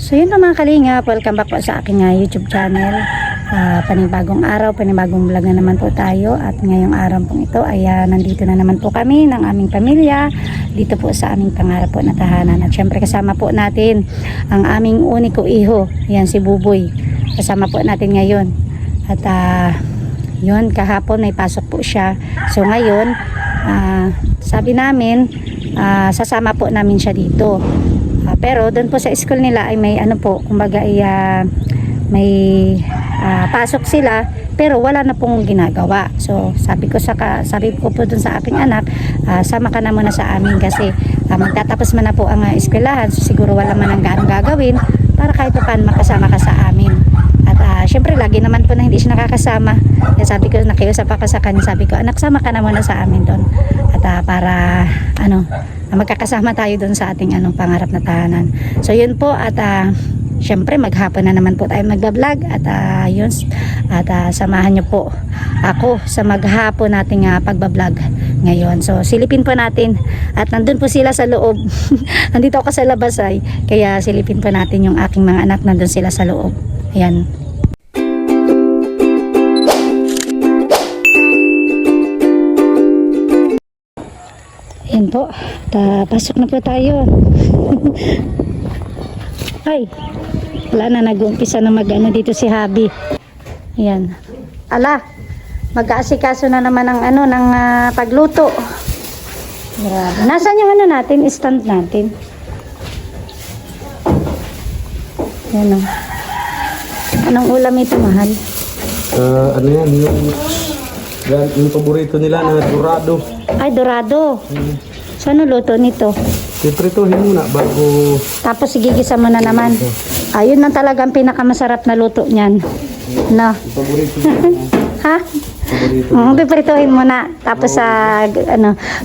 So yun po mga kalingap, welcome back po sa aking YouTube channel. Panibagong araw, panibagong vlog na naman po tayo. At ngayong araw pong ito ay nandito na naman po kami ng aming pamilya dito po sa aming pangarap po na tahanan. At syempre kasama po natin ang aming uniko iho, yan si Buboy. Kasama po natin ngayon. At yun, kahapon may pasok po siya. So ngayon, sabi namin, sasama po namin siya dito. Pero doon po sa school nila ay may ano po, kumbaga ay may pasok sila pero wala na pong ginagawa. So sabi ko po doon sa aking anak, sama ka na muna sa amin kasi magtatapos man na po ang eskwelahan. So siguro wala man ang gaano gagawin para kahit paano makasama ka sa amin. At syempre lagi naman po na hindi siya nakakasama. Kaya sabi ko, nakiusap ako sa kanya, sabi ko, anak, sama ka na muna sa amin doon. At para magkakasama tayo doon sa ating pangarap na tahanan. So yun po, at syempre maghapon na naman po tayo magbablog. At yun, at samahan nyo po ako sa maghapon nating pagbablog ngayon. So silipin po natin, at nandun po sila sa loob. Nandito ako sa labas kaya silipin po natin yung aking mga anak, nandun sila sa loob. Ayan. Ayan po, pasok na po tayo. Ay, wala na, nag-uumpisa na dito si Habi. Ayan. Ala, mag-aasikaso na naman ng ng pagluto. Grabe. Nasaan yung natin, stand natin? Ayan o. Anong ulam ito, mahal? Ano yan, yung paborito nila na dorado. Ay, dorado. So, ano luto nito? Piprituhin muna bago... Tapos, igigisa mo na naman. Ayun na talagang pinakamasarap na luto niyan. No? Yung paborito nila. Ha? Paborito. Piprituhin mo na. Tapos,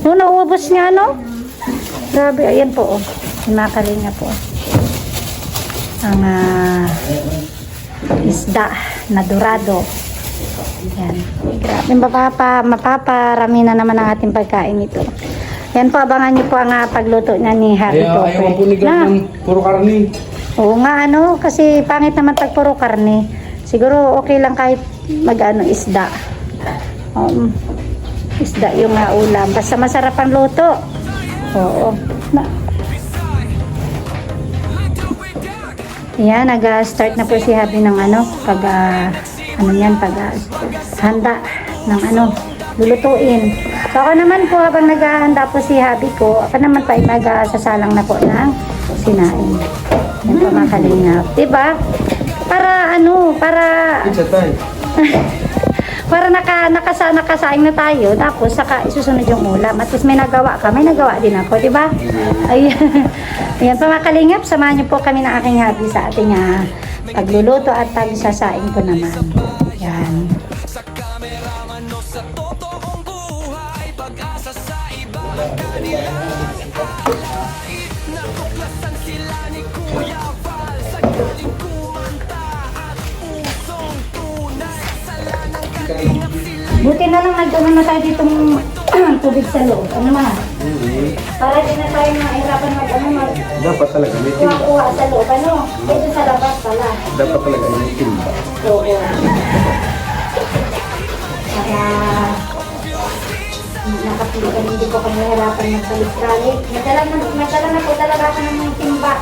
nung nauubos nga, no? Grabe, ayan po, Hinakalinga po. Ang isda na dorado. Yan. Grabe, mapaparami na naman ang ating pagkain ito. Yan po, abangan nyo po ang pagluto niya ni Happy Coffee. Ayaw po ni ng puro karne. Oo nga, kasi pangit naman pag puro karne. Siguro okay lang kahit isda. Isda yung ulam. Basta masarap ang luto. Oo. Yan, nag-start na po si Happy ng pag handa ng lulutuin. So ako naman po, habang naghahanda po si Happy ko, ako naman pa ay magsasalang na po ng sinain. Yan po mga kalingap. Diba? Para nakasaing na tayo, tapos saka isusunod yung ulam. At least may nagawa ka, may nagawa din ako, diba? Ayan pa mga kalingap, samahan niyo po kami ng aking Happy sa ating pagluluto at pagsasaing ko naman. Yan. Buti na lang nagdala na tayo ditong tubig sa loob. Ano mahal? Para din na tayo mahirapan Dapat talaga may timba. kuha sa loob. Dito sa labas pala. Dapat talaga may timba. Oo. Para nakapulitan, hindi ko kami nahirapan magpalit-palit. Nagdala na po talaga ako ng mga timba.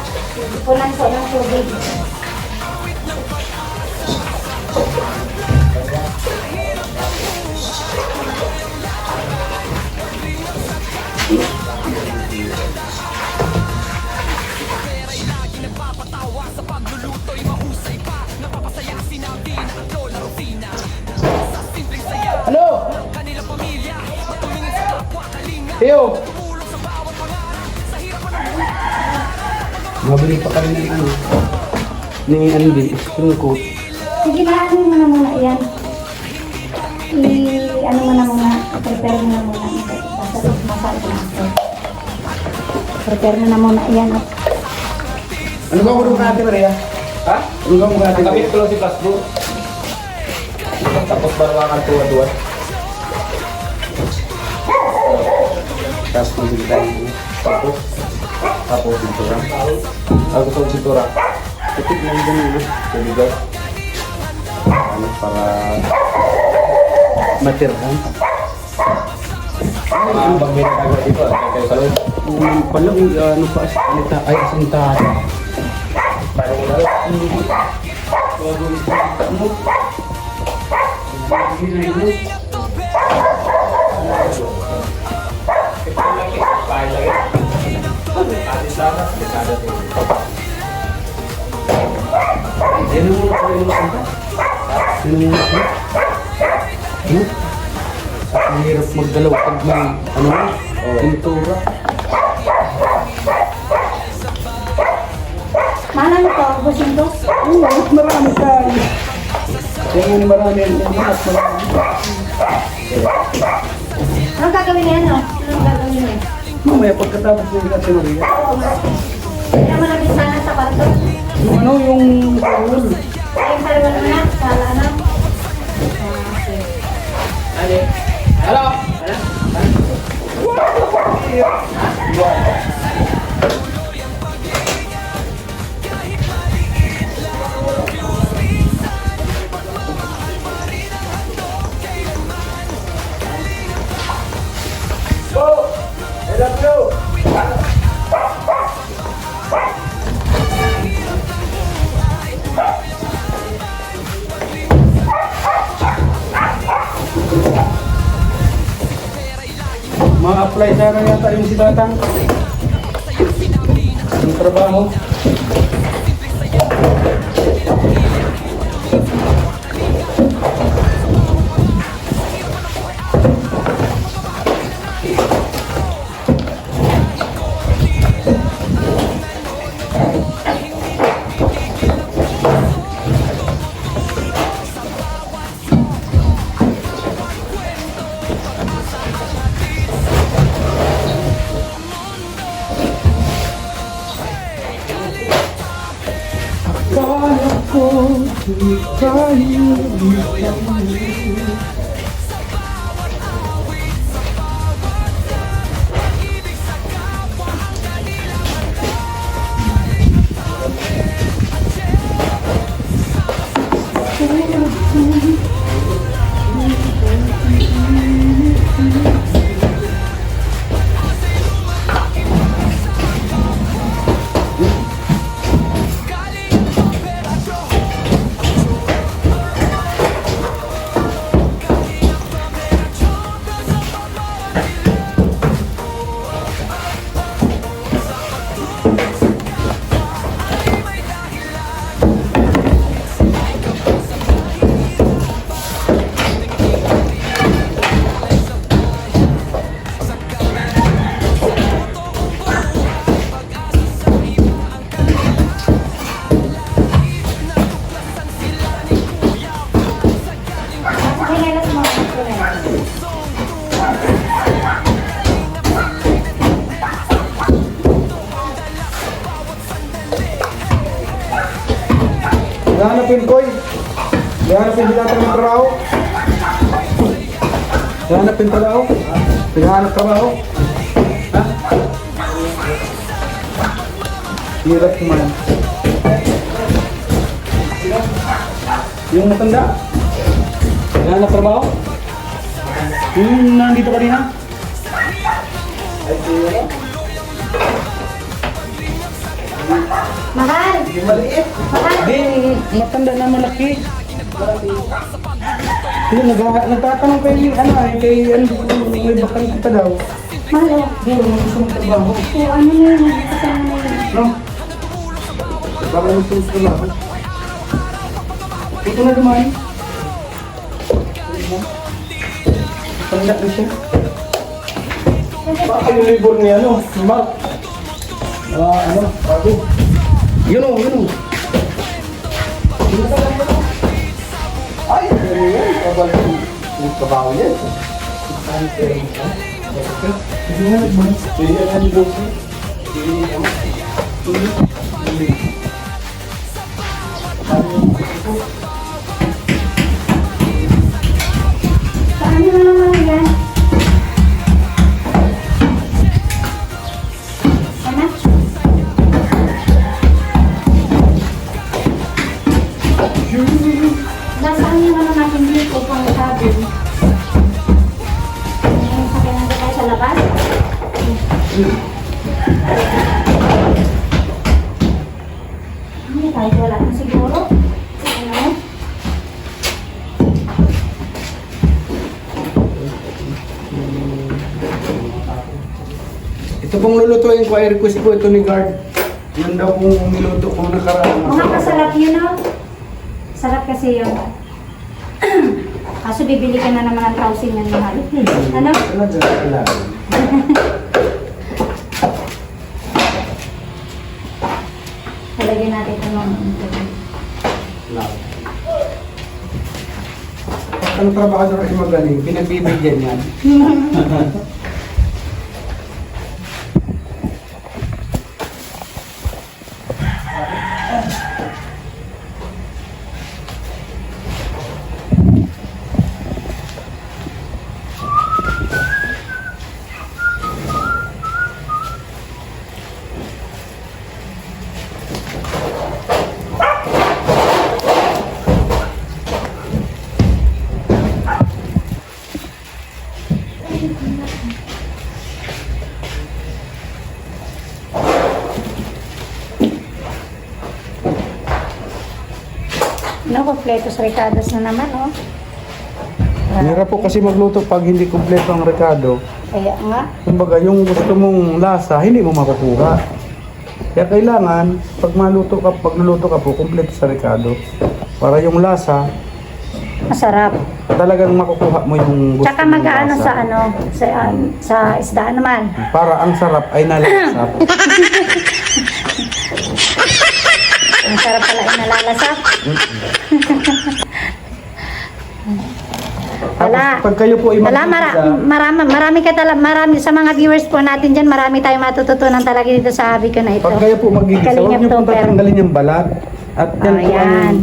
Punan po ng tubig. Hello! Theo! Mabili pa kami ng ni spring coat. Sige na, mo na muna yan. Mo na muna, prepare mo na muna. Masarap na ito. Prepare mo na muna yan. Ano ba muna natin, Maria? Ha? Ano ba muna natin? Kapit ko lang si Plasbo. Tapos barawangan tuwa-tuwa. Tapos magiging tayo. Tapos pintura. Ako gusto pintura. Tipid lang din yun. Sabigat. Ano, para matirhan. Mga bag may nagagawa dito, kayo sa loob. Pala, ano pa, ay asintahan. Parang wala lang. Yan ang mga pala yung asinta. Yan ang mga asinta. Ano? Ang hirap magdalaw pag may, ano, pintura. Mana na to? Busing to? Oo, marami tayo. Yan yung marami yan. Yan lahat marami. Anong gagawin niya, no? Anong gagawin niya? Mamaya pagkatapos ng Ate Maria. Kaya mo nabis sana sa kwarto. Yung ano, yung towel. Ay, palawan mo na. Sala na. Ano? Hello? Ma-apply sana yata yung si Tatang. Yung trabaho. Kala ko di tayo Pinalas mo. Pinalas. Hanapin ko eh. Hanapin sila ng trabaho. Hanapin trabaho. Pinahanap trabaho. Ha? Hirap naman. Yung matanda. Pinahanap trabaho. Yung nandito kanina. Mahal. Maliit. Mahal. Hindi, matanda na malaki. Yung nagtatanong kay ano kay may bakal kita daw. Mahal. Oh. Hindi, gusto mong trabaho. So, ano na yun? Kasama na yun. No? Baka yung gusto trabaho. Ito na dumaan. Tanda na siya. Baka yung libur niya, ano? Si Mark. Ano? Bago. Yun o, yun o. Ay, ano yan? Kabal yung trabaho niya. Saan kayo niya? Hindi nga nagbunas. Hindi nga nagbunas. Saan na naman yan? Ano? Nasa kanya naman natin dito pang sabi. Ngayon sa kanya tayo sa labas. Hindi tayo wala na siguro. Ano? Ito pong lulutuin ko ay request ko ito ni Guard. Yan daw pong niluto ko nakaraan. Mga kasarap yun, no? Sarap kasi yun. Kaso bibili ka na ng mga trousin yan, mahal. Ano? Talagyan natin ito ng Ang trabahador ay magaling, pinagbibigyan yan. No, completos ricados na naman, oh. Mahirap po kasi magluto pag hindi kumpleto ang rekado. Kaya nga. Kumbaga, yung gusto mong lasa, hindi mo makukuha. Kaya kailangan, pag naluto ka po, kumpleto sa rekado. Para yung lasa, Masarap. talagang makukuha mo yung gusto Tsaka mong mag-ano lasa. sa ano, sa isdaan naman. Para ang sarap ay nalasap. Ang sarap pala ay nalalasap. Wala. Tapos pag kayo po ay Wala, marami sa mga viewers po natin dyan, marami tayong matututunan talaga dito sa hobby ko na ito. Pag kayo po magigisa, huwag Kalingap niyo pong Topper. tatanggalin yung balat. At yan po Ayan. ang,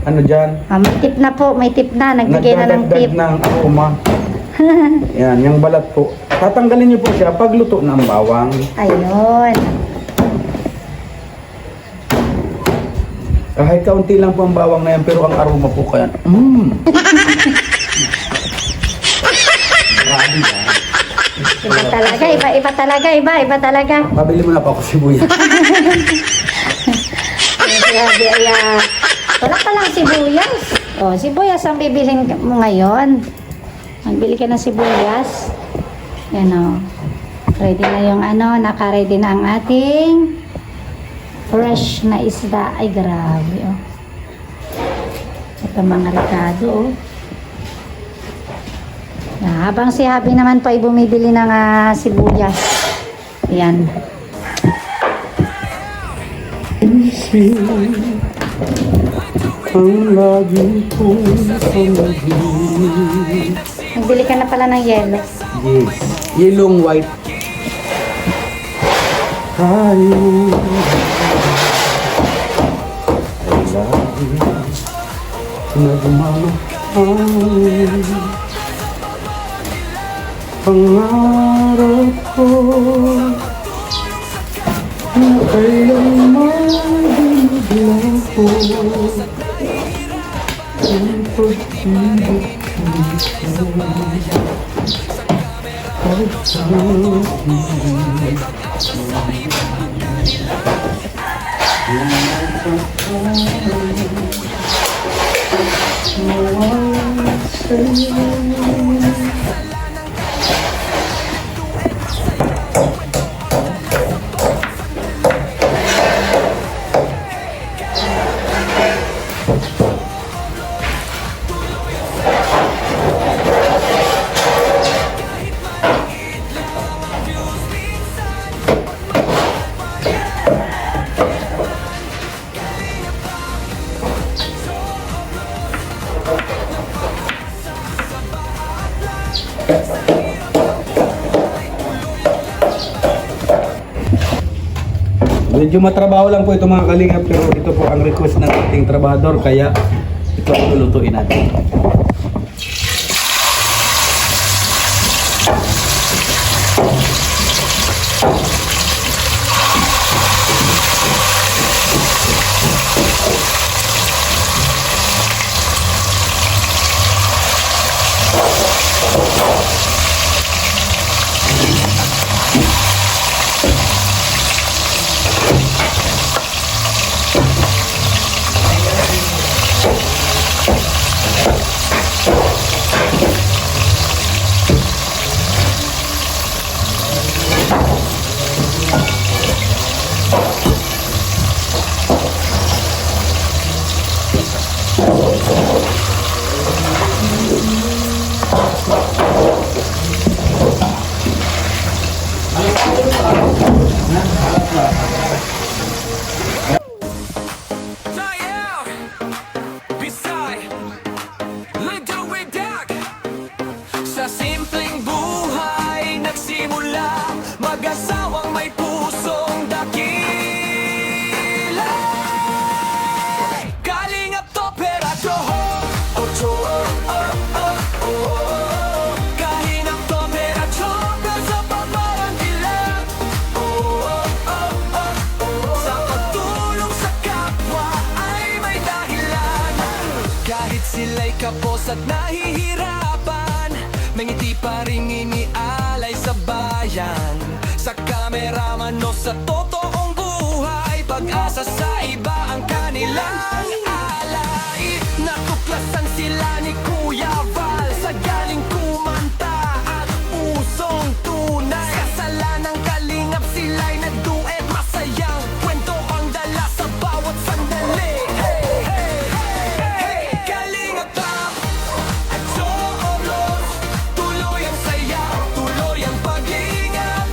ano dyan, May tip na po, may tip na, nagbigay na ng tip. nagdadagdag ng aroma. Yan, yung balat po. Tatanggalin niyo po siya pag luto na ang bawang. Ayun. Kahit kaunti lang po ang bawang na yan, pero ang aroma po kaya, Iba talaga, iba talaga. Pabili mo na po ako sibuyas. Grabe, wala pa lang sibuyas. Oh, sibuyas ang bibilhin mo ngayon. Magbili ka ng sibuyas. Yan o. Ready na yung ano, naka-ready na ang ating fresh na isda. Ay, grabe oh. Ito mga rekado oh. Habang si Habi naman po ay bumibili ng sibuyas. Yan. Ang lagi kong pamagin. Nagbili ka na pala ng yelo. Yes. Yelong white. Tayo. Ay lagi nagmamahal. Pangarap ko na kailanman diniglang ko ang pag-ibig Medyo matrabaho lang po ito mga kalingap, pero ito po ang request ng ating trabahador, kaya ito ang lulutuin natin. kapos at nahihirapan, may ngiti pa rin inialay sa bayan. Sa kameraman o sa totoong buhay, pag-asa sa iba ang kanilang alay. Natuklasan sila ni Kuya Val sa galing kumanta at pusong tunay. Kasalanang kalingap sila'y nagduet, masayang kwento ang dala sa bawat sandali. Hey, hey, hey, hey, Kalingap Rap at Joblos, tuloy ang saya, tuloy ang pag-iingat.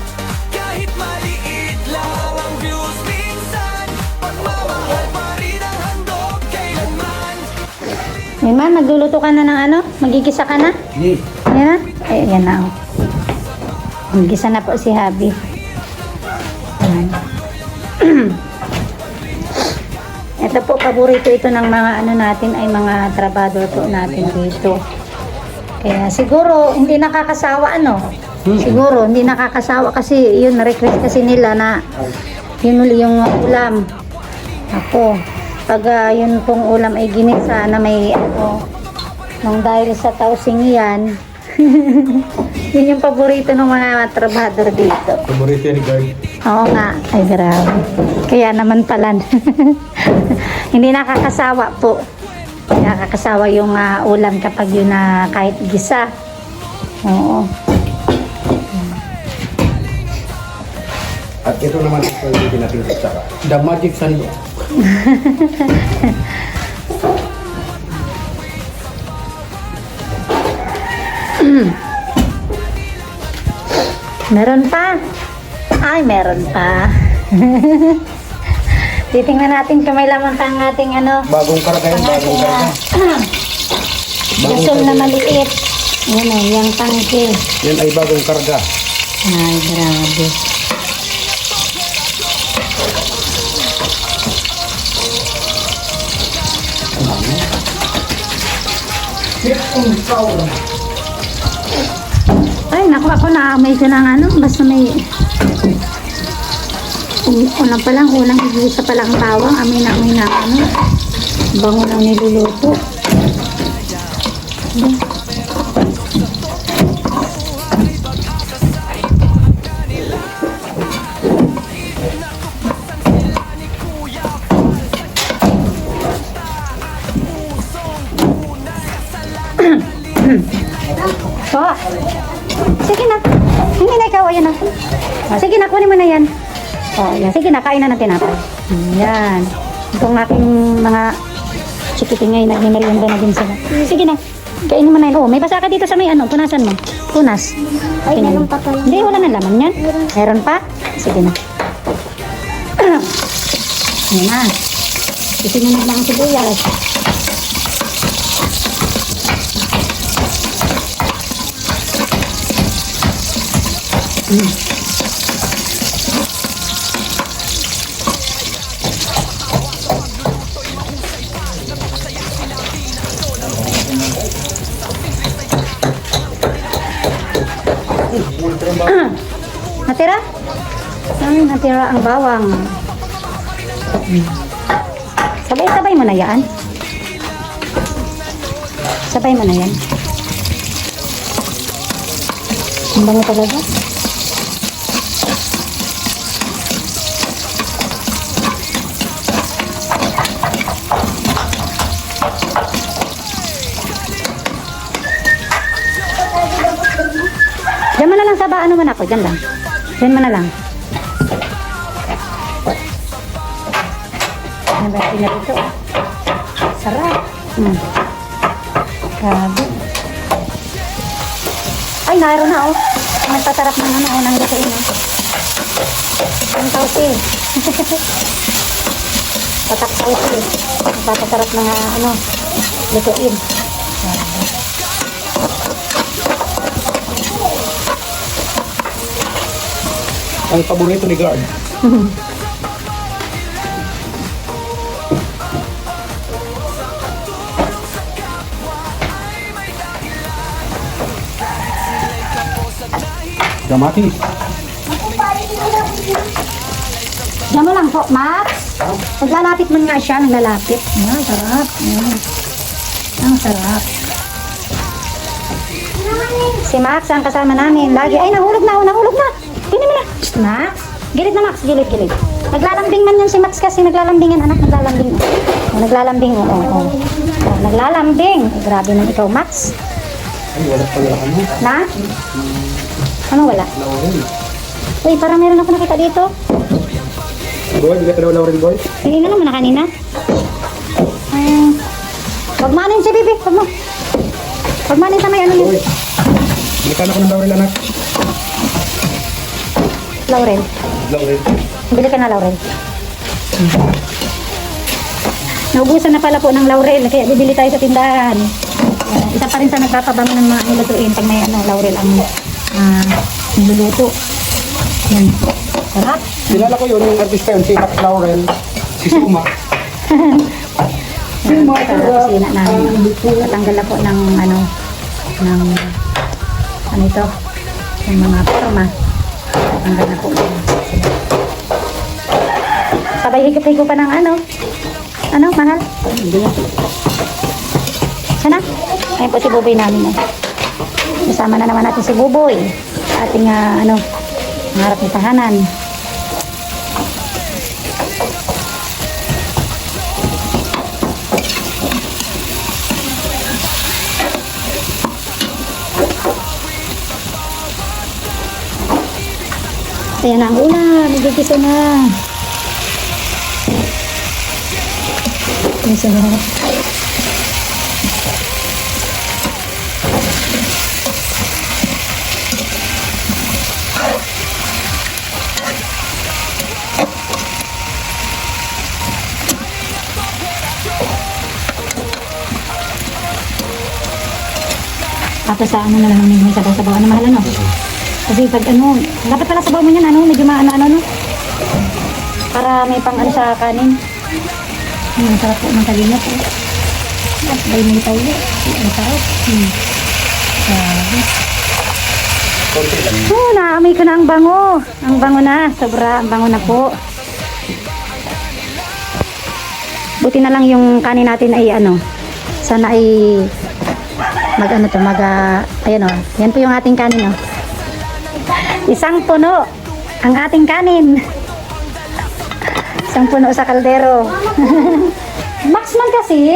Kahit maliit lang ang views minsan, pagmamahal pa rin ang handog kailanman. Yan man, magluluto ka na ng ano? Magigisa ka na? Hindi. Yan na? Ay, yan na. Oh. Magigisa na po si Habi. Yan. Ito po, paborito ito ng mga ano natin ay mga trabador po natin dito. Kaya siguro hindi nakakasawa ano. Siguro hindi nakakasawa kasi yun na-request kasi nila na yun uli yung ulam. Ako, pag yun pong ulam ay ginisa na may ano, nung dahil sa tausing yan, yun yung paborito ng mga trabador dito. Paborito ni Guard. Oo nga, ay grabe. Kaya naman pala. Hindi nakakasawa po. Nakakasawa yung ulam kapag yun na kahit gisa. Oo. At ito naman ito yung pinatulog sa The Magic Sandok. Meron pa. Ay, meron pa. Titingnan natin kung may laman pa ang ating ano. Bagong karga yan, bagong karga. Gasol na maliit. Yan o, yung tangke. Yan ay bagong karga. Ay, grabe. Ay, naku, ako na-amay ko ng ano, basta may unang pa lang, unang igisa pa lang bawang, amoy na ano, bango ng niluluto. Oh, sige na. Hindi na ikaw, ayan na. Oh, sige na, kunin mo na yan. Oh, yan. Sige na, kain na ng tinapay. Yan. Itong aking mga chikiting ngayon, nagmimerienda na din sila. Sige na, kainin mo na yan. Oh, may basa ka dito sa may ano, punasan mo. Punas. Ay, meron pa pala. Hindi, wala na laman yan. Meron pa? Sige na. Yan na. Isinunod lang ang sibuyas. Natira? Ay, natira ang bawang. Sabay-sabay mo na yan. Sabay mo na yan. Ang bango talaga. Diyan mo na lang sa ano man ako, diyan lang. Diyan mo na lang. Ang dati na dito. Sarap. Grabe. Ay, naroon na oh. Nagpasarap ng ano, unang lutuin oh. Ang tausi. Patak tausi. Nagpapasarap ng ano, lutuin. Grabe. Ang paborito ni Guard. Kamatis. Diyan mo lang po, Max. Naglalapit mo nga siya, naglalapit. Sarap. Ang sarap. Si Max ang kasama namin. Lagi, ay nahulog na. Tingnan mo na. Shh, Max. Gilid na Max, gilid. Naglalambing man yan si Max kasi naglalambingan anak, naglalambing. Oh, naglalambing, oh. Naglalambing. Grabe naman ikaw, Max. Ay, wala pala ano. Na? Ano wala? Laurel. Uy, parang meron ako nakita dito. Boy, di ka daw Laurel boy? Hindi na naman na kanina. Wag manin si Bibi, wag mo. Wag manin sa may ano Boy, yun. balikan ako ng Laurel anak. Laurel. Laurel. Bili ka na Laurel. Naubusan na pala po ng Laurel, kaya bibili tayo sa tindahan. Isa pa rin sa nagpapabango ng mga nilutuin pag may Laurel ang niluluto. Yan. Sarap. Kilala ko yun, yung artista yun, si Max Laurel. Si Suma. Yan, sa kusina namin. Tatanggal na po ng ano ito, yung mga forma. Tatanggal na po. Sabay higop-higop pa ng ano, mahal? Sana? Ayun po si Buboy namin eh. Kasama na naman natin si Buboy sa ating harap ng tahanan. Ayan na ang ulam, nagigisa na. Ang sarap. Tapos sa ano na lang may sabaw-sabaw. Ano mahal ano? Kasi pag dapat pala sabaw mo yan, medyo maano. Para may pang sa kanin. Ang sarap po ng kalinat eh. At bay may tayo. Ang sarap. Grabe. Naamoy ko na ang bango. Ang bango na. Sobra, ang bango na po. Buti na lang yung kanin natin ay sana ay ayan o. Yan po yung ating kanin o. Isang puno ang ating kanin. Isang puno sa kaldero. Max man kasi.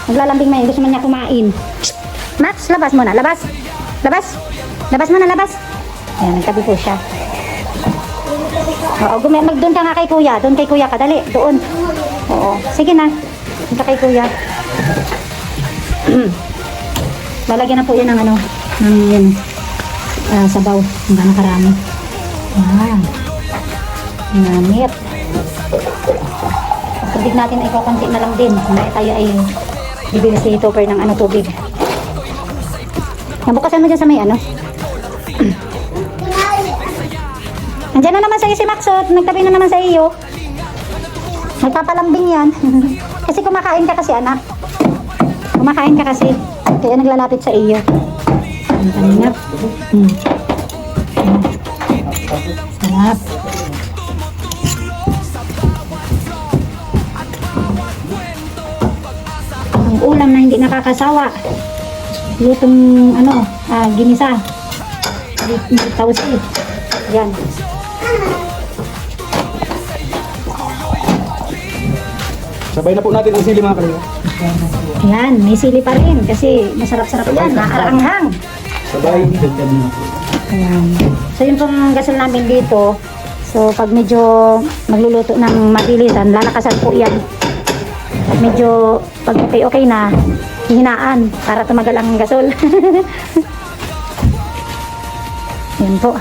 Naglalambing man. Gusto man niya kumain. Max, labas muna. Labas. Labas muna, labas. Ayan, nagtabi po siya. Oo, doon ka nga kay kuya. Doon kay kuya ka. Dali, doon. Oo. Sige na. Doon ka kay kuya. Lalagyan na po yan ng sabaw. Ang gano'ng karami. Yan. Namit. Tubig natin ay kukunti na lang din. Kaya tayo ay bibili si Topper ng tubig. Nabukasan mo dyan sa may Nandiyan na naman sa'yo si Maxot. Nagtabi na naman sa iyo. Nagpapalambing yan. Kasi kumakain ka kasi anak. Kumakain ka kasi. Kaya naglalapit sa iyo. Ang kanina. Sarap. Ang ulam na hindi nakakasawa. Lutong ginisa. Tausi. Yan. Sabay na po natin ang sili mga kalina. Yan, may sili pa rin kasi masarap-sarap yan. Nakaaranghang. Sabay. Ayan. So yun pong gasol namin dito. So pag medyo magluluto ng mabilisan, lalakasan po yan. Pag medyo pag okay na, hihinaan para tumagal ang gasol. Yan po.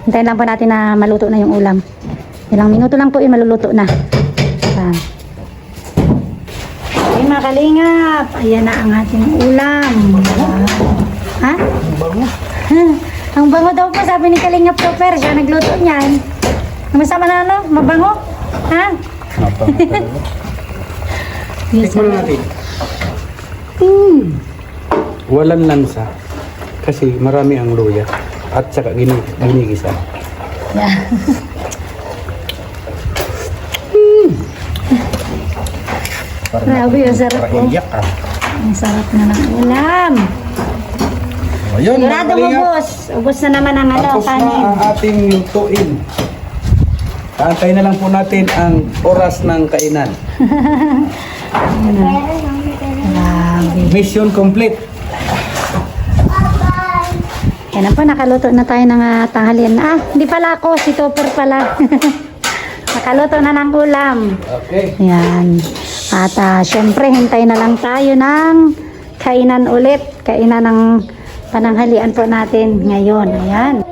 Hintayin lang po natin na maluto na yung ulam. Ilang minuto lang po maluluto na. Ayan. Ayun mga kalingap. Ayan na ang ating ulam. Ha? Ang bango. Ang bango daw po, sabi ni Kalingap Topper, siya nagluto niyan. Masama na mabango? Ha? Yes, Tikman natin. Walang lansa. Kasi marami ang luya. At saka ginigisa. Yeah. Grabe, ang sarap po. Iyak ah. Ang sarap na ng ulam. Ayun, mga Sigurado kalingap. ubos. Ubos na naman ang ano, Tapos na kanin. ang ating lutuin. Kaantay na lang po natin ang oras ng kainan. Grabe. Mission complete. Yan na po, nakaluto na tayo ng tanghalian. Ah, hindi pala ako, si Topper pala. Nakaluto na ng ulam. Okay. Yan. At syempre, hintay na lang tayo ng kainan ulit. Kainan ng pananghalian po natin ngayon. Ayan.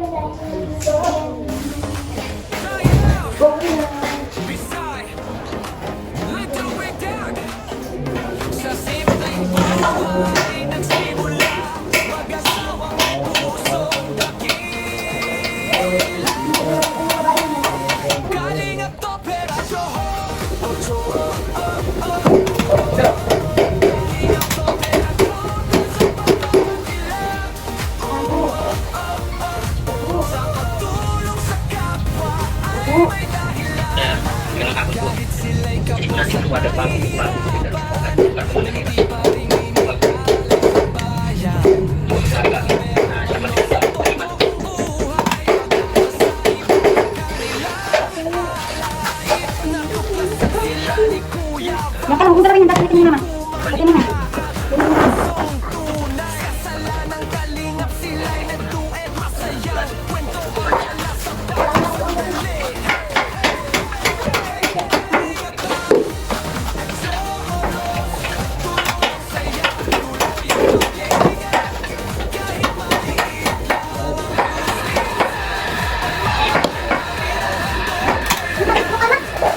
Nakalang kung yung dapat naman. Pati naman.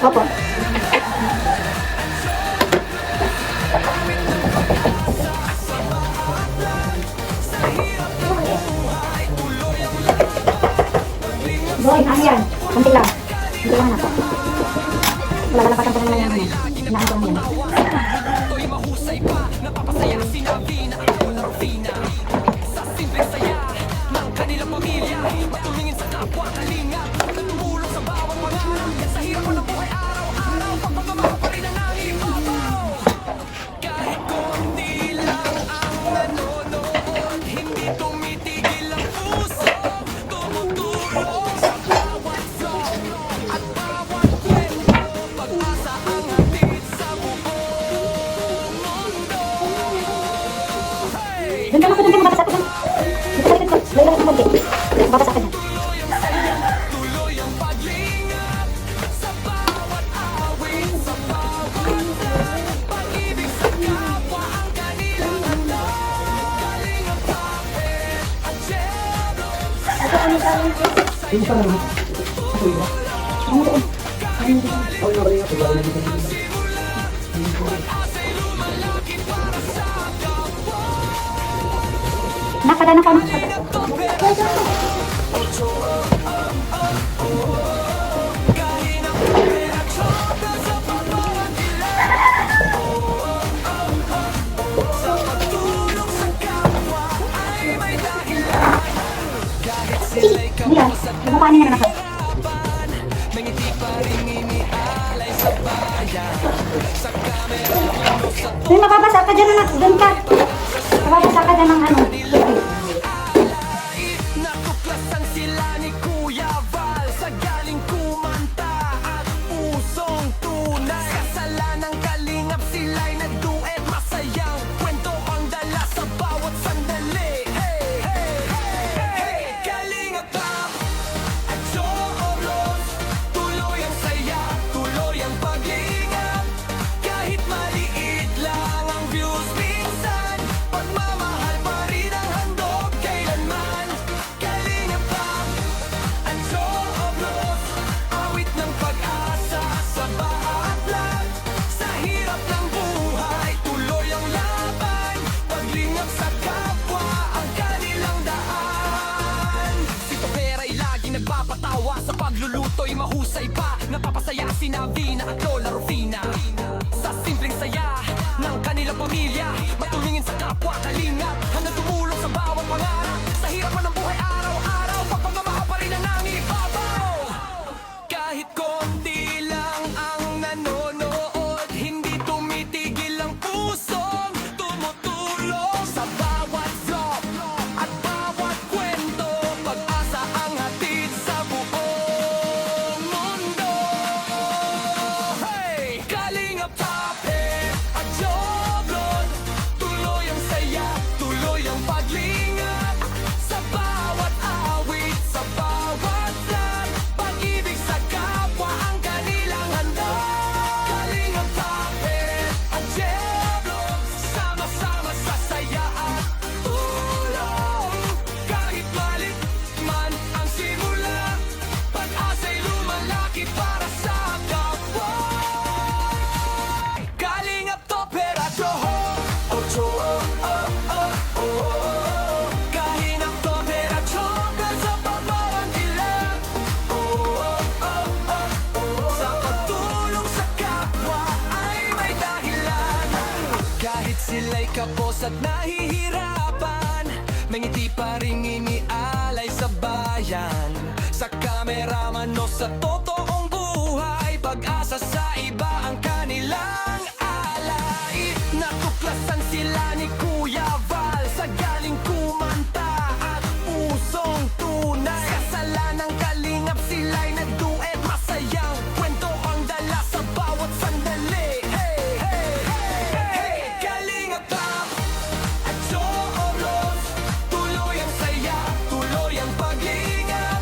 Opo. Boy, ano yan? Kunti lang. Kunti lang na po. Wala lalapasan po naman yan. Inaantong yan. Doon ka mababasa ko. Dito sa likod ko. Lalo lang sa konti. Mababasa ka dyan. Nakadaan ako. Mira, nabukanin na naman ako. Uy, mababasa ka dyan, anak. Doon ka. Mababasa ka dyan ng ano. Natuklasan sila ni Kuya Val sa galing kumanta at pusong tunay. Kasalanang kalingap sila'y nagduet, masayang kwento ang dala sa bawat sandali. Hey, hey, hey, hey, kalingap rap at Joros, tuloy ang saya, tuloy ang paglingap. Kahit maliit lang ang views minsan, pagmamahal pa rin ang handog kailanman. Kalingap rap at Joros, awit ng pag-asa sa bawat lag. Sa hirap ng buhay, tuloy ang laban. Paglingap sa kapwa, ang kanilang daan. Si Topper ay laging nagpapatawa, sa pagluluto'y mahusay pa. Napapasaya si Navina at Lola Rufina sa simpleng saya ng kanilang pamilya. Matulungin sa kapwa, kalingap hanggang tumulong sa bawat pangarap. Sa hirap man ng buhay araw-araw, pagpamamahal pa rin ang nangibabaw. Kahit konti lang ang nanonood, hindi tumitigil ang pusong tumutulong sa bawat vlog at bawat sila'y kapos at nahihirapan, may ngiti pa rin inialay sa bayan. Sa kameraman o sa totoong buhay, pag-asa sa iba ang kanilang alay. Natuklasan sila ni Kuya Val sa galing kumanta at pusong tunay. Kasalanang kalingap sila'y nagduet, masayang kwento ang dala sa bawat sandali. Hey, hey, hey, hey, Kalingap Pop at Joros, tuloy ang saya, tuloy ang paglingap.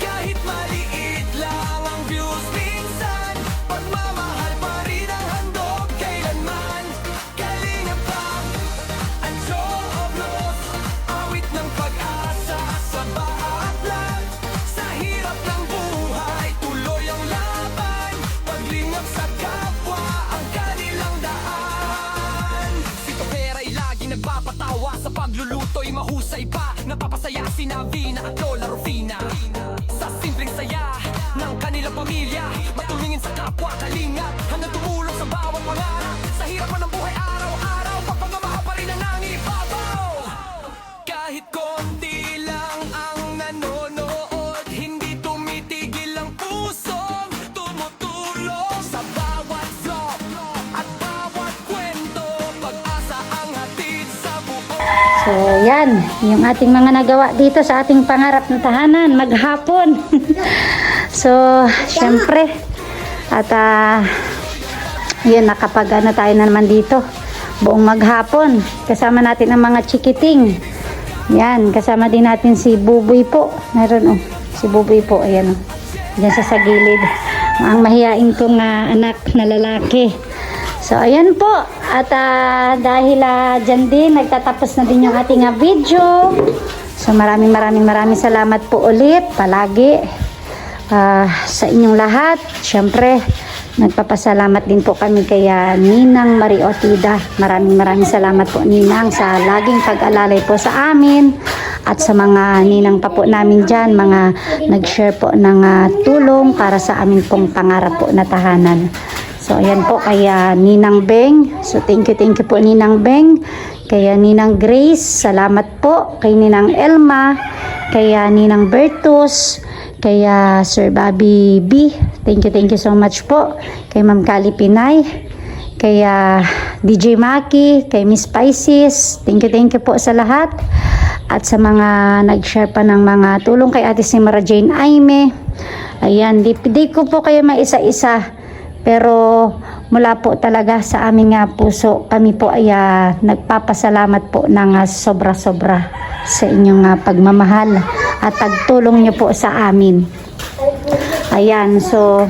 Kahit maliit lang ang views minsan, pagmamahal pa rin ang handog kailanman. Kalingap Pop at Joros, awit ng pag-asa sa bawat lag. Sa hirap ng buhay, tuloy ang laban, paglingap sa kapwa ang kanilang daan. Si Topera'y lagi nagpapatawa, sa pagluluto'y mahusay pa, napapasaya si Navina at Lola Rufina. Sa simpleng saya ng kanilang pamilya, matulungin sa kapwa kalingap, hanggang tumulong sa bawat pangarap. Sa hirap man ng buhay araw-araw, pagpamamahal pa rin ang nangibabaw. Kahit konti lang ang nanonood, hindi tumitigil ang pusong tumutulong. Sa bawat vlog at bawat kwento, pag-asa ang hatid sa buo. So, yan. Yung ating mga nagawa dito sa ating pangarap na tahanan, maghapon. So, syempre. At, yun, nakapag-ano tayo na naman dito. Buong maghapon. Kasama natin ang mga chikiting. Yan, kasama din natin si Buboy po. Meron, oh. Si Buboy po, ayan, oh. Diyan sa gilid. Ang mahihain kong anak na lalaki. So, ayan po. At dahil dyan din, nagtatapos na din yung ating video. So, maraming salamat po ulit. Palagi. Sa inyong lahat. Siyempre, nagpapasalamat din po kami kay Ninang Mariotida. Maraming salamat po, Ninang, sa laging pag-alalay po sa amin. At sa mga ninang pa po namin dyan, mga nag-share po ng tulong para sa amin pong pangarap po na tahanan. So, ayan po kay Ninang Beng. So, thank you po Ninang Beng. Kay Ninang Grace, salamat po. Kay Ninang Elma, kay Ninang Bertus, kay Sir Bobby B. Thank you so much po. Kay Ma'am Kali Pinay, kay DJ Maki, kay Miss Pisces. Thank you po sa lahat. At sa mga nag-share pa ng mga tulong kay Ate Simara Jane Aime. Ayan, di ko po kayo maisa-isa. Pero mula po talaga sa aming puso, kami po ay nagpapasalamat po ng sobra-sobra sa inyong pagmamahal at pagtulong nyo po sa amin. Ayan, so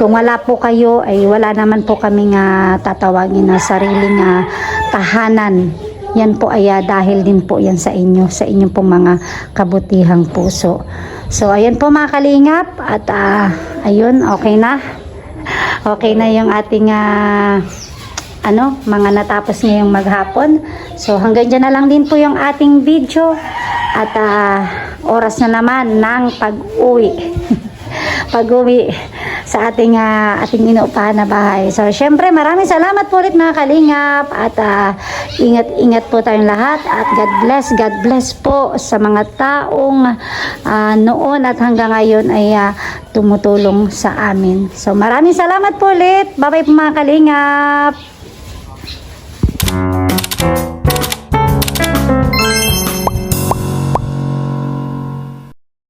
kung wala po kayo ay wala naman po kaming tatawagin na sariling tahanan. Yan po ay dahil din po yan sa inyo, sa inyong pong mga kabutihang puso. So ayan po mga kalingap at ayun, okay na. Okay na yung ating mga natapos ngayong maghapon. So hanggang dyan na lang din po yung ating video. At oras na naman ng pag-uwi. Pag-uwi sa ating inuupahan na bahay. So syempre maraming salamat po ulit mga kalingap. At ingat po tayong lahat. At God bless po sa mga taong noon at hanggang ngayon ay tumutulong sa amin. So maraming salamat po ulit. Bye bye po mga kalingap.